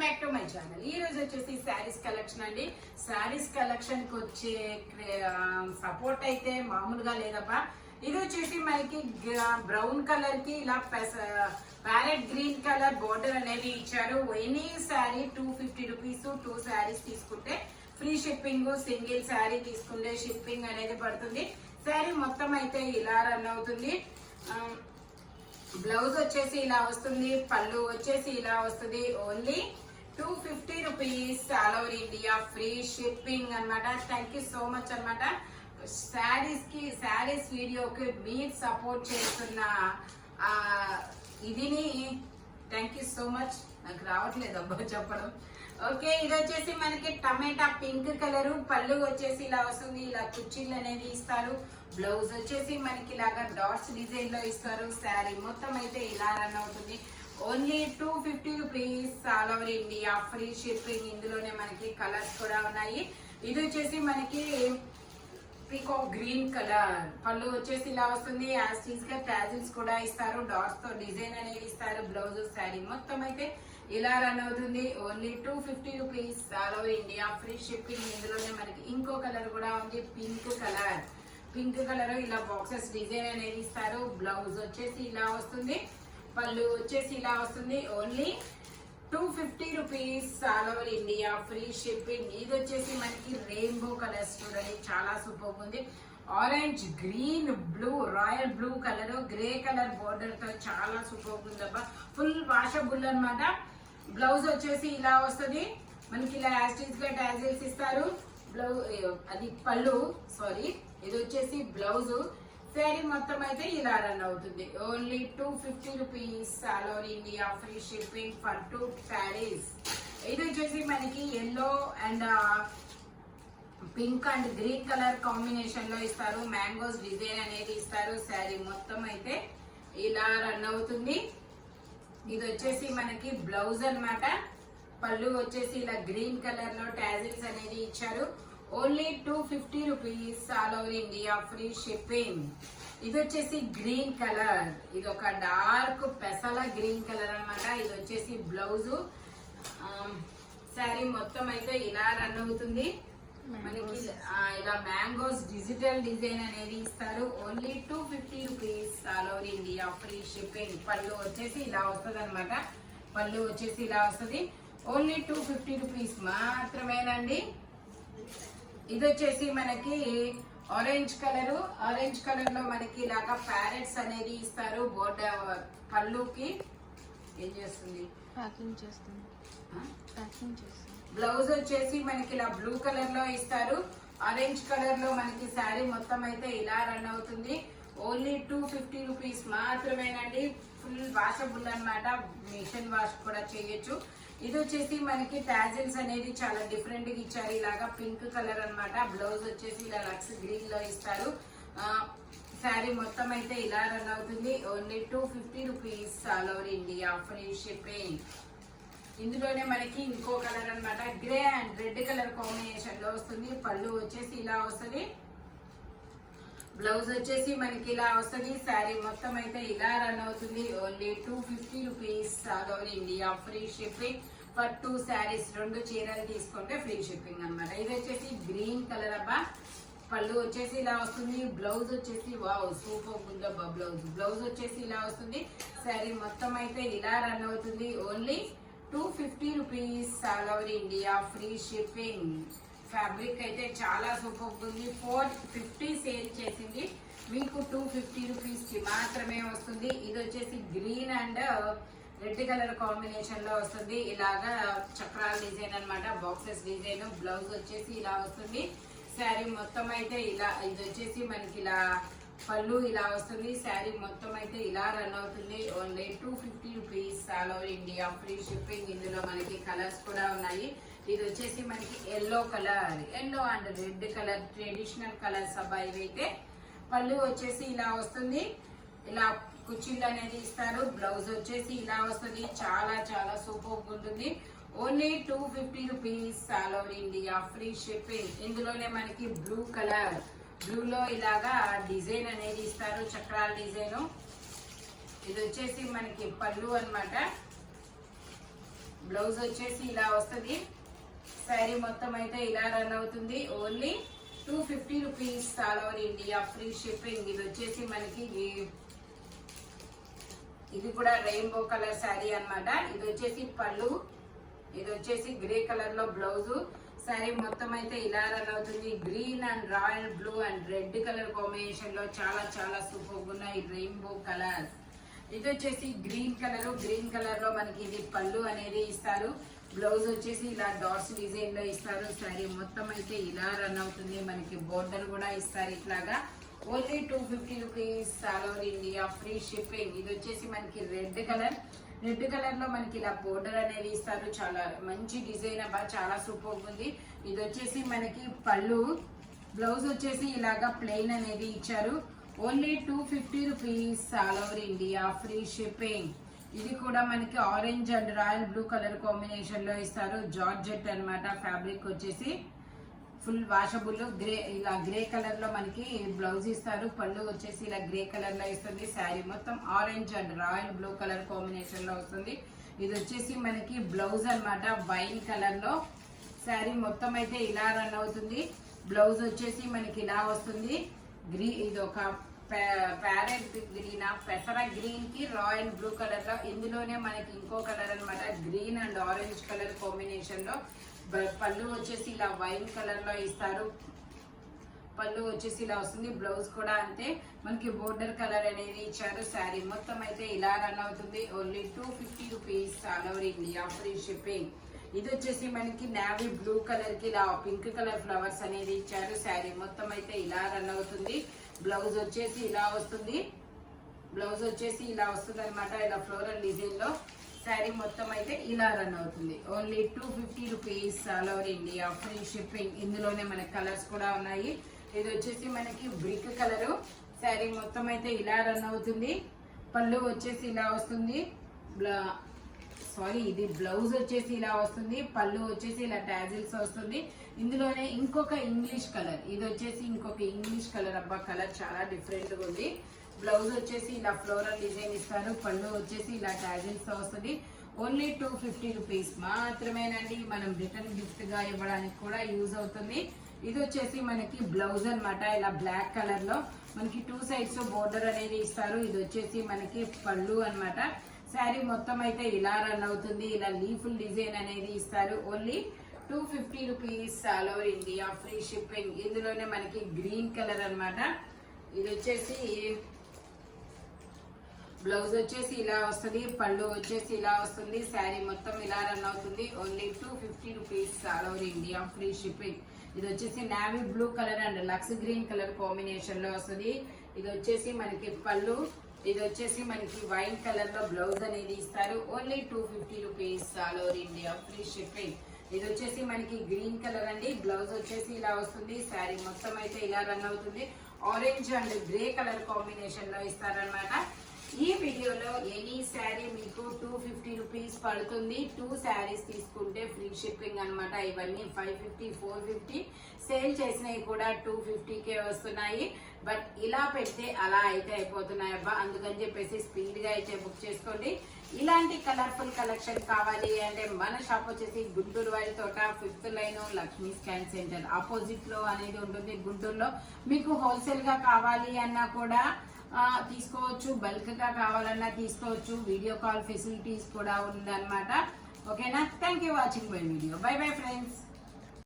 Back to my channel. ఈ రోజు వచ్చేసి శారీస్ కలెక్షన్ అండి. శారీస్ కలెక్షన్ కి వచ్చే సపోర్ట్ అయితే మామూలుగా లేదబ్బా. ఇది వచ్చేసి మనకి బ్రౌన్ కలర్ కి ఇలా ప్యారెట్ గ్రీన్ కలర్ బోర్డర్ అనేది ఇచ్చారు. Any sari 250 rupees. 2 శారీస్ తీసుకుంటే ఫ్రీ షిప్పింగ్, సింగిల్ శారీ తీసుకుంటే షిప్పింగ్ అనేది పడుతుంది. శారీ మొత్తం అయితే ఇలా రన్ అవుతుంది. బ్లౌజ్ వచ్చేసి ఇలా వస్తుంది, పళ్ళు వచ్చేసి ఇలా వస్తుంది. Only 250 rupees, all over India free shipping అన్నమాట. థ్యాంక్ యూ సో మచ్ అన్నమాట. శారీస్ వీడియోకి మీరు సపోర్ట్ చేస్తున్న ఇదిని థ్యాంక్ యూ సో మచ్. నాకు రావట్లేదు అబ్బా చెప్పడం. ఓకే, ఇది వచ్చేసి మనకి టమాటా పింక్ కలర్, పళ్ళు వచ్చేసి ఇలా వస్తుంది. ఇలా కుర్చీలు అనేది ఇస్తారు. బ్లౌజ్ వచ్చేసి మనకి ఇలాగా డాట్స్ డిజైన్ లో ఇస్తారు. శారీ మొత్తం అయితే ఇలా రన్ అవుతుంది. Only 250 rupees, all over India free shipping. ఇందులోనే మనకి కలర్స్ కూడా ఉన్నాయి. ఇది వచ్చేసి మనకి పీకాక్ గ్రీన్ కలర్, పళ్ళు వచ్చేసి ఇలా వస్తుంది. యాస్టీస్ గా టాజిల్స్ కూడా ఇస్తారు. డాట్స్ తో డిజైన్ అనేది ఇస్తారు. బ్లౌజ్ శారీ మొత్తం అయితే ఇలా రన్ అవుతుంది. Only 250 rupees, all over India free shipping. ఇందులోనే మనకి ఇంకో కలర్ కూడా ఉంది, పింక్ కలర్. పింక్ కలర్ ఇలా బాక్సెస్ డిజైన్ అనేది ఇస్తారు. బ్లౌజ్ వచ్చేసి ఇలా వస్తుంది, పళ్ళు వచ్చేసి ఇలా వస్తుంది. Only 250 rupees, all over India free shipping. ఇది వచ్చేసి మనకి రెయిన్బో కలర్స్ చూడండి, చాలా సూపర్ ఉంది. Orange, green, blue, royal blue colour, grey colour border తో చాలా సూపర్ ఉందబ్బా. ఫుల్ వాషబుల్ అన్నమాట. బ్లౌజ్ వచ్చేసి ఇలా వస్తుంది. మనకి ఇలా యాస్టీస్ గా టాజిల్స్ ఇస్తారు. అది పళ్ళు, సారీ, ఇది వచ్చేసి బ్లౌజ్. శారీ మొత్తం అయితే ఇలా రన్ అవుతుంది. Only 250 rupees, all over India free shipping for 2 saris. ఇది వచ్చేసి మనకి yellow and pink and green colour combination లో ఇస్తారు. మ్యాంగోస్ డిజైన్ అనేది ఇస్తారు. శారీ మొత్తం అయితే ఇలా రన్ అవుతుంది. ఇది వచ్చేసి మనకి బ్లౌజ్ అన్నమాట. పళ్ళు వచ్చేసి ఇలా గ్రీన్ కలర్ లో టాజిల్స్ అనేది ఇచ్చారు. Only 250 rupees, all over India free shipping. ఇది వచ్చేసి గ్రీన్ కలర్, ఇది ఒక డార్క్ పెసల గ్రీన్ కలర్ అన్నమాట. ఇది వచ్చేసి బ్లౌజ్. శారీ మొత్తం అయితే ఇలా రన్ అవుతుంది. మనకి ఇలా మ్యాంగోస్ డిజిటల్ డిజైన్ అనేది ఇస్తారు. Only 250 rupees, all over India free shipping. పళ్ళు వచ్చేసి ఇలా వస్తుంది అనమాట. పళ్ళు వచ్చేసి ఇలా వస్తుంది. ఓన్లీ 250 రూపీస్ మాత్రమేనండి. ఇది వచ్చేసి మనకి ఆరెంజ్ కలర్. ఆరెంజ్ కలర్ లో మనకి ఇలాగా ప్యారెట్స్ అనేది ఇస్తారు. బోర్డర్ పళ్ళుకి ఏం చేస్తుంది, ప్యాకింగ్ చేస్తుంది. బ్లౌజ్ వచ్చేసి మనకి ఇలా బ్లూ కలర్ లో ఇస్తారు. ఆరెంజ్ కలర్ లో మనకి శారీ మొత్తం అయితే ఇలా రన్ అవుతుంది. ఓన్లీ 250 రూపీస్ మాత్రమేనండి. ఫుల్ వాషబుల్ అన్నమాట. మిషన్ వాష్ కూడా చేయొచ్చు. ఇది వచ్చేసి మనకి టాజిల్స్ అనేది చాలా డిఫరెంట్ గా ఇచ్చారు. ఇలాగా పింక్ కలర్ అన్నమాట. బ్లౌజ్ వచ్చేసి ఇలా లక్స్ గ్రీన్ లో ఇస్తారు. శారీ మొత్తం అయితే ఇలా రన్ అవుతుంది. Only 250 rupees, all over India free shipping. ఇందులోనే మనకి ఇంకో కలర్ అన్నమాట. Grey and red colour combination లో వస్తుంది. పళ్ళు వచ్చేసి ఇలా వస్తుంది. బ్లౌజ్ వచ్చేసి మనకి ఇలా వస్తుంది. శారీ మొత్తం అయితే ఇలా రన్ అవుతుంది. Only 250 rupees, all over India free shipping for 2 saris. 2 చీరలు తీసుకుంటే ఫ్రీ షిప్పింగ్ అన్నమాట. ఇది వచ్చేసి గ్రీన్ కలర్ అబ్బా. పళ్ళు వచ్చేసి ఇలా వస్తుంది. బ్లౌజ్ వచ్చేసి వావ్ సూపర్ ఉందబ్బా. బ్లౌజ్ వచ్చేసి ఇలా వస్తుంది. శారీ మొత్తం అయితే ఇలా రన్ అవుతుంది. Only 250 rupees, all over India free shipping. Fabric అయితే చాలా సూపర్ ఉంది. 450 సేల్ చేసింది, మీకు 250 రూపీస్ కి మాత్రమే వస్తుంది. ఇది వచ్చేసి green and red colour combination లో వస్తుంది. ఇలాగా చక్రాల డిజైన్ అన్నమాట. Boxes design. బ్లౌజ్ వచ్చేసి ఇలా వస్తుంది. శారీ మొత్తం అయితే ఇలా, ఇది వచ్చేసి మనకి ఇలా పళ్ళు ఇలా వస్తుంది. శారీ మొత్తం అయితే ఇలా రన్ అవుతుంది. Only 250 rupees, all over India free shipping. ఇందులో మనకి కలర్స్ కూడా ఉన్నాయి. ఇది వచ్చేసి మనకి yellow colour, yellow and red colour traditional colours అబ్బా ఇవైతే. పళ్ళు వచ్చేసి ఇలా వస్తుంది. ఇలా కుర్చీలు అనేది ఇస్తారు. బ్లౌజ్ వచ్చేసి ఇలా వస్తుంది. చాలా చాలా సూపర్ ఉంటుంది. Only 250 rupees, all over India free shipping. ఇందులోనే మనకి బ్లూ కలర్, బ్లూలో ఇలాగా డిజైన్ అనేది ఇస్తారు, చక్రాల డిజైన్. ఇది వచ్చేసి మనకి పళ్ళు అన్నమాట. బ్లౌజ్ వచ్చేసి ఇలా వస్తుంది. శారీ మొత్తం అయితే ఇలా రన్ అవుతుంది. Only 250 rupees all over India, free shipping. ఇది వచ్చేసి మనకి ఇది కూడా రెయిన్బో కలర్ శారీ అన్నమాట. ఇది వచ్చేసి పళ్ళు, ఇది వచ్చేసి గ్రే కలర్ లో బ్లౌజ్. శారీ మొత్తం అయితే ఇలా రన్ అవుతుంది. Green and royal blue and red colour combination లో చాలా చాలా సూపర్ ఉన్నాయి రెయిన్బో కలర్. ఇది వచ్చేసి గ్రీన్ కలర్, గ్రీన్ కలర్ లో మనకి ఇది పళ్ళు అనేది ఇస్తారు. బ్లౌజ్ వచ్చేసి ఇలా డాట్స్ డిజైన్ లో ఇస్తారు. శారీ మొత్తం అయితే ఇలా రన్ అవుతుంది. మనకి బోర్డర్ కూడా ఇస్తారు ఇట్లాగా. Only 250 rupees all over India, free shipping. ఇది వచ్చేసి మనకి రెడ్ కలర్, రెడ్ కలర్ లో మనకి ఇలా బోర్డర్ అనేది ఇస్తారు. చాలా మంచి డిజైన్ అబ్బా, చాలా సూపర్ ఉంది. ఇది వచ్చేసి మనకి పళ్ళు, బ్లౌజ్ వచ్చేసి ఇలాగా ప్లెయిన్ అనేది ఇచ్చారు. Only 250 rupees all over India, free shipping. ఇది కూడా మనకి orange and royal blue colour combination లో ఇస్తారు. జార్జెట్ అన్నమాట. ఫ్యాబ్రిక్ వచ్చేసి ఫుల్ వాషబుల్. ఇలా గ్రే కలర్ లో మనకి బ్లౌజ్ ఇస్తారు. పళ్ళు వచ్చేసి ఇలా గ్రే కలర్ లో ఇస్తుంది. శారీ మొత్తం orange and royal blue colour combination లో వస్తుంది. ఇది వచ్చేసి మనకి బ్లౌజ్ అన్నమాట, వైన్ కలర్ లో. శారీ మొత్తం అయితే ఇలా రన్ అవుతుంది. బ్లౌజ్ వచ్చేసి మనకి ఇలా వస్తుంది. ఇది ఒక ప్యారెట్ గ్రీన్, పెసర గ్రీన్ కి రాయల్ బ్లూ కలర్ లో. ఇందులోనే మనకి ఇంకో కలర్ అన్నమాట, green and orange colour combination లో. పళ్ళు వచ్చేసి ఇలా వైన్ కలర్ లో ఇస్తారు. పళ్ళు వచ్చేసి ఇలా వస్తుంది. బ్లౌజ్ కూడా అంతే, మనకి బోర్డర్ కలర్ అనేది ఇచ్చారు. శారీ మొత్తం అయితే ఇలా రన్ అవుతుంది. Only 250 rupees all over India, free shipping. ఇది వచ్చేసి మనకి నావీ బ్లూ కలర్ కి ఇలా పింక్ కలర్ ఫ్లవర్స్ అనేది ఇచ్చారు. శారీ మొత్తం అయితే ఇలా రన్ అవుతుంది. బ్లౌజ్ వచ్చేసి ఇలా వస్తుంది. బ్లౌజ్ వచ్చేసి ఇలా వస్తుంది అనమాట, ఇలా ఫ్లోరల్ డిజైన్ లో. శారీ మొత్తం అయితే ఇలా రన్ అవుతుంది. Only 250 rupees all over India, free shipping. ఇందులోనే మనకి కలర్స్ కూడా ఉన్నాయి. ఇది వచ్చేసి మనకి బ్రిక్ కలర్. శారీ మొత్తం అయితే ఇలా రన్ అవుతుంది. పళ్ళు వచ్చేసి ఇలా వస్తుంది. ఇది బ్లౌజ్ వచ్చేసి ఇలా వస్తుంది. పళ్ళు వచ్చేసి ఇలా టాజిల్స్ వస్తుంది. ఇందులోనే ఇంకొక ఇంగ్లీష్ కలర్, ఇది వచ్చేసి ఇంకొక ఇంగ్లీష్ కలర్. అబ్బా, కలర్ చాలా డిఫరెంట్ గా ఉంది. బ్లౌజ్ వచ్చేసి ఇలా ఫ్లోరల్ డిజైన్ ఇస్తారు. పళ్ళు వచ్చేసి ఇలా టాజిల్స్ వస్తుంది. ఓన్లీ 250 రూపీస్ మాత్రమేనండి. మనం రిటర్న్ గిఫ్ట్ గా ఇవ్వడానికి కూడా యూజ్ అవుతుంది. ఇది వచ్చేసి మనకి బ్లౌజ్ అన్నమాట, ఇలా బ్లాక్ కలర్ లో మనకి 2 సైడ్స్ బోర్డర్ అనేది ఇస్తారు. ఇది వచ్చేసి మనకి పళ్ళు అన్నమాట. శారీ మొత్తం అయితే ఇలా రన్ అవుతుంది. ఇలా లీఫుల్ డిజైన్ అనేది ఇస్తారు. Only 250 rupees all over India, free shipping. ఇందులోనే మనకి గ్రీన్ కలర్ అన్నమాట. ఇది వచ్చేసి బ్లౌజ్ వచ్చేసి ఇలా వస్తుంది. పళ్ళు వచ్చేసి ఇలా వస్తుంది. శారీ మొత్తం ఇలా రన్ అవుతుంది. Only 250 rupees all over India, free shipping. ఇది వచ్చేసి navy blue colour and lux green colour combination లో వస్తుంది. ఇది వచ్చేసి మనకి పళ్ళు, ఇది వచ్చేసి మనకి వైన్ కలర్ లో బ్లౌజ్ అనేది ఇస్తారు. Only 250 rupees all over India, free shipping. ఇది వచ్చేసి మనకి గ్రీన్ కలర్ అండి. బ్లౌజ్ వచ్చేసి ఇలా వస్తుంది. శారీ మొత్తం అయితే ఇలా రన్ అవుతుంది. Orange and grey colour combination లో ఇస్తారనమాట. ఈ వీడియోలో ఎనీ శారీ మీకు 250 రూపీస్ పడుతుంది. 2 శారీస్ తీసుకుంటే ఫ్రీ షిప్పింగ్ అనమాట. ఇవన్నీ 550, 450, సేల్ చేసినవి కూడా 250కే వస్తున్నాయి. బట్ ఇలా పెడితే అలా అయితే అయిపోతున్నాయి అబ్బా. అందుకని చెప్పేసి స్పీడ్ గా అయితే బుక్ చేసుకోండి. ఇలాంటి కలర్ఫుల్ కలెక్షన్ కావాలి అంటే మన షాప్ వచ్చేసి గుంటూరు వారి తోట 5th line Lakshmi scan centre opposite లో అనేది ఉంటుంది గుంటూరులో. మీకు హోల్సేల్ గా కావాలి అన్నా కూడా తీసుకోవచ్చు, బల్క్ గా కావాలన్నా తీసుకోవచ్చు. వీడియో కాల్ ఫెసిలిటీస్ కూడా ఉందన్నమాట. ఓకేనా? Thank you watching my video. By bye friends.